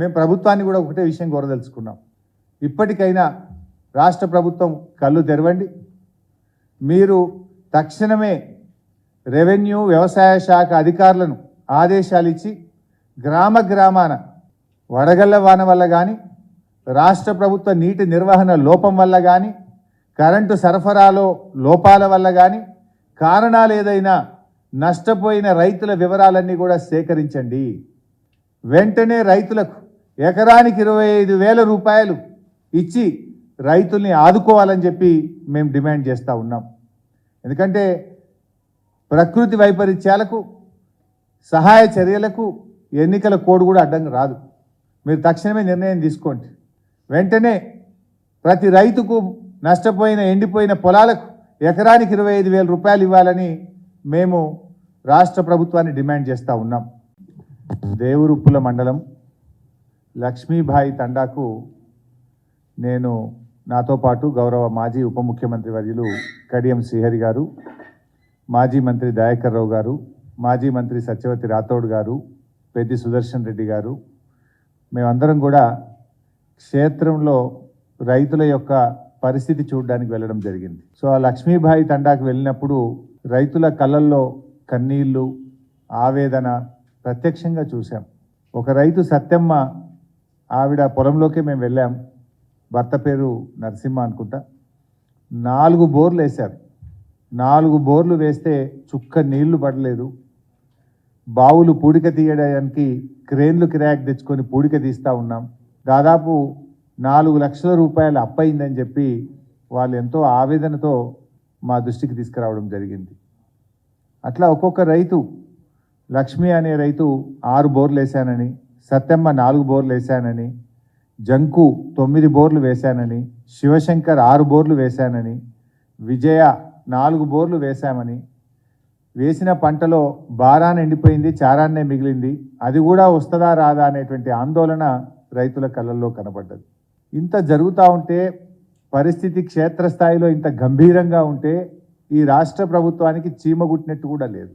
మేము ప్రభుత్వాన్ని కూడా ఒకటే విషయం కోరదలుచుకున్నాం. ఇప్పటికైనా రాష్ట్ర ప్రభుత్వం కళ్ళు తెరవండి. మీరు తక్షణమే రెవెన్యూ వ్యవసాయ శాఖ అధికారులను ఆదేశాలు ఇచ్చి గ్రామాన వడగళ్ల వాన వల్ల కానీ, రాష్ట్ర ప్రభుత్వ నీటి నిర్వహణ లోపం వల్ల కానీ, కరెంటు సరఫరాలో లోపాల వల్ల కానీ, కారణాలు ఏదైనా నష్టపోయిన రైతుల వివరాలన్నీ కూడా సేకరించండి. వెంటనే రైతులకు ఎకరానికి 25,000 రూపాయలు ఇచ్చి రైతుల్ని ఆదుకోవాలని చెప్పి మేము డిమాండ్ చేస్తూ ఉన్నాం. ఎందుకంటే ప్రకృతి వైపరీత్యాలకు, సహాయ చర్యలకు ఎన్నికల కోడ్ కూడా అడ్డంగా రాదు. మీరు తక్షణమే నిర్ణయం తీసుకోండి. వెంటనే ప్రతి రైతుకు నష్టపోయిన ఎండిపోయిన పొలాలకు ఎకరానికి 25,000 రూపాయలు ఇవ్వాలని మేము రాష్ట్ర ప్రభుత్వాన్ని డిమాండ్ చేస్తూ ఉన్నాం. దేవురుప్పుల మండలం లక్ష్మీబాయి తండాకు నేను నాతో పాటు గౌరవ మాజీ ఉప ముఖ్యమంత్రి వర్యులు కడియం శ్రీహరి గారు, మాజీ మంత్రి దయాకర్ రావు గారు, మాజీ మంత్రి సత్యవతి రాథోడ్ గారు, పెద్ది సుదర్శన్ రెడ్డి గారు, మేమందరం కూడా క్షేత్రంలో రైతుల యొక్క పరిస్థితి చూడడానికి వెళ్ళడం జరిగింది. సో ఆ లక్ష్మీబాయి తండాకు వెళ్ళినప్పుడు రైతుల కళ్ళల్లో కన్నీళ్ళు, ఆవేదన ప్రత్యక్షంగా చూసాం. ఒక రైతు సత్యమ్మ, ఆవిడ పొలంలోకి మేము వెళ్ళాం. భర్త పేరు నరసింహ అనుకుంటా. 4 బోర్లు వేశారు. 4 బోర్లు వేస్తే చుక్క నీళ్లు పడలేదు. బావులు పూడిక తీయడానికి క్రేన్లు కిరాయికి తెచ్చుకొని పూడిక తీస్తూ ఉన్నాం. దాదాపు 4 లక్షల రూపాయలు అప్పయిందని చెప్పి వాళ్ళు ఎంతో ఆవేదనతో మా దృష్టికి తీసుకురావడం జరిగింది. అట్లా ఒక్కొక్క రైతు, లక్ష్మి అనే రైతు 6 బోర్లు వేశానని, సత్యమ్మ 4 బోర్లు వేశానని, జంకు 9 బోర్లు వేశానని, శివశంకర్ 6 బోర్లు వేశానని, విజయ 4 బోర్లు వేశామని, వేసిన పంటలో బారాన ఎండిపోయింది, చారాన్నే మిగిలింది, అది కూడా వస్తుందా రాదా అనేటువంటి ఆందోళన రైతుల కళ్ళల్లో కనబడ్డది. ఇంత జరుగుతూ ఉంటే, పరిస్థితి క్షేత్రస్థాయిలో ఇంత గంభీరంగా ఉంటే ఈ రాష్ట్ర ప్రభుత్వానికి చీమగుట్టినట్టు కూడా లేదు.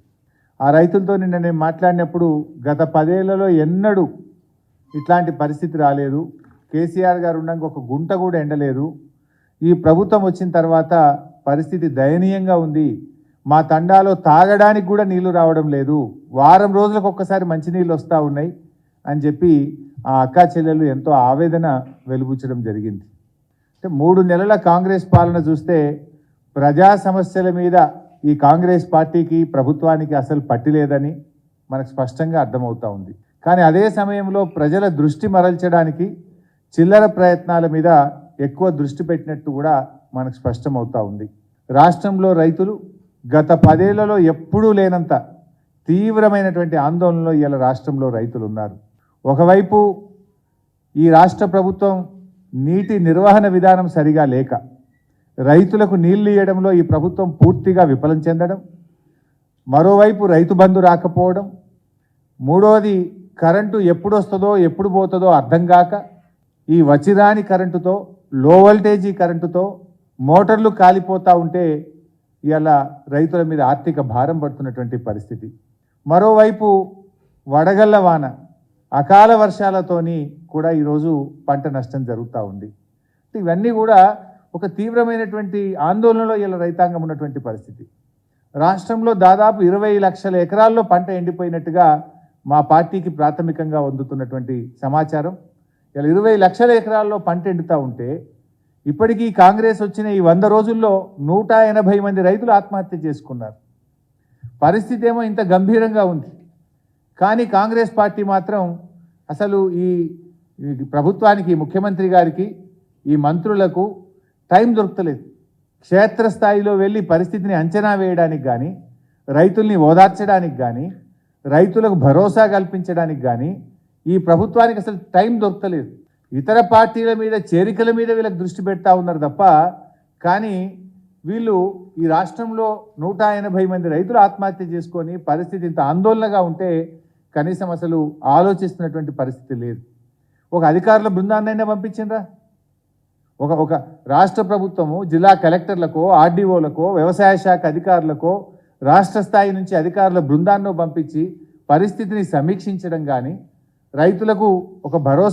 ఆ రైతులతో నిన్న నేను మాట్లాడినప్పుడు గత 10 ఏళ్లలో ఎన్నడూ ఇట్లాంటి పరిస్థితి రాలేదు. కేసీఆర్ గారు ఉండగా ఒక గుంట కూడా ఎండలేదు. ఈ ప్రభుత్వం వచ్చిన తర్వాత పరిస్థితి దయనీయంగా ఉంది. మా తండాలో తాగడానికి కూడా నీళ్లు రావడం లేదు. వారం రోజులకు ఒక్కసారి మంచినీళ్ళు వస్తూ ఉన్నాయి అని చెప్పి ఆ అక్కా చెల్లెలు ఎంతో ఆవేదన వెలుబుచ్చడం జరిగింది. అంటే 3 నెలల కాంగ్రెస్ పాలన చూస్తే ప్రజా సమస్యల మీద ఈ కాంగ్రెస్ పార్టీకి, ప్రభుత్వానికి అసలు పట్టి లేదని మనకు స్పష్టంగా అర్థమవుతూ ఉంది. కానీ అదే సమయంలో ప్రజల దృష్టి మరల్చడానికి చిల్లర ప్రయత్నాల మీద ఎక్కువ దృష్టి పెట్టినట్టు కూడా మనకు స్పష్టమవుతూ ఉంది. రాష్ట్రంలో రైతులు గత 10 ఏళ్లలో ఎప్పుడూ లేనంత తీవ్రమైనటువంటి ఆందోళనలో ఇవాళ రాష్ట్రంలో రైతులు ఉన్నారు. ఒకవైపు ఈ రాష్ట్ర ప్రభుత్వం నీటి నిర్వహణ విధానం సరిగా లేక రైతులకు నీళ్లు ఇవ్వడంలో ఈ ప్రభుత్వం పూర్తిగా విఫలం చెందడం, మరోవైపు రైతు బంధు రాకపోవడం, మూడోది కరెంటు ఎప్పుడు వస్తుందో ఎప్పుడు పోతుందో అర్థం కాక ఈ వచ్చిరాని కరెంటుతో, లో వోల్టేజీ కరెంటుతో మోటార్లు కాలిపోతూ ఉంటే ఇవాళ రైతుల మీద ఆర్థిక భారం పడుతున్నటువంటి పరిస్థితి. మరోవైపు వడగళ్ల వాన, అకాల వర్షాలతోని కూడా ఈరోజు పంట నష్టం జరుగుతూ ఉంది. ఇవన్నీ కూడా ఒక తీవ్రమైనటువంటి ఆందోళనలో ఇలా రైతాంగం ఉన్నటువంటి పరిస్థితి. రాష్ట్రంలో దాదాపు 20 లక్షల ఎకరాల్లో పంట ఎండిపోయినట్టుగా మా పార్టీకి ప్రాథమికంగా అందుతున్నటువంటి సమాచారం. ఇలా 20 లక్షల ఎకరాల్లో పంట ఎండుతూ ఉంటే ఇప్పటికీ కాంగ్రెస్ వచ్చిన ఈ 100 రోజుల్లో 180 మంది రైతులు ఆత్మహత్య చేసుకున్నారు. పరిస్థితి ఏమో ఇంత గంభీరంగా ఉంది. కానీ కాంగ్రెస్ పార్టీ మాత్రం అసలు ఈ ప్రభుత్వానికి, ముఖ్యమంత్రి గారికి, ఈ మంత్రులకు టైం దొరకలేదు. క్షేత్రస్థాయిలో వెళ్ళి పరిస్థితిని అంచనా వేయడానికి కానీ, రైతుల్ని ఓదార్చడానికి కానీ, రైతులకు భరోసా కల్పించడానికి కానీ ఈ ప్రభుత్వానికి అసలు టైం దొరకలేదు. ఇతర పార్టీల మీద, చేరికల మీద వీళ్ళకి దృష్టి పెడతా ఉన్నారు తప్ప, కానీ వీళ్ళు ఈ రాష్ట్రంలో 180 మంది రైతులు ఆత్మహత్య చేసుకొని పరిస్థితి ఇంత ఆందోళనగా ఉంటే కనీసం అసలు ఆలోచిస్తున్నటువంటి పరిస్థితి లేదు. ఒక అధికారుల బృందాన్నైనా పంపించిండ్రా? ఒక రాష్ట్ర ప్రభుత్వము జిల్లా కలెక్టర్లకో, ఆర్డీఓలకో, వ్యవసాయ శాఖ అధికారులకో, రాష్ట్ర స్థాయి నుంచి అధికారుల బృందాన్ని పంపించి పరిస్థితిని సమీక్షించడం కానీ, రైతులకు ఒక భరోసా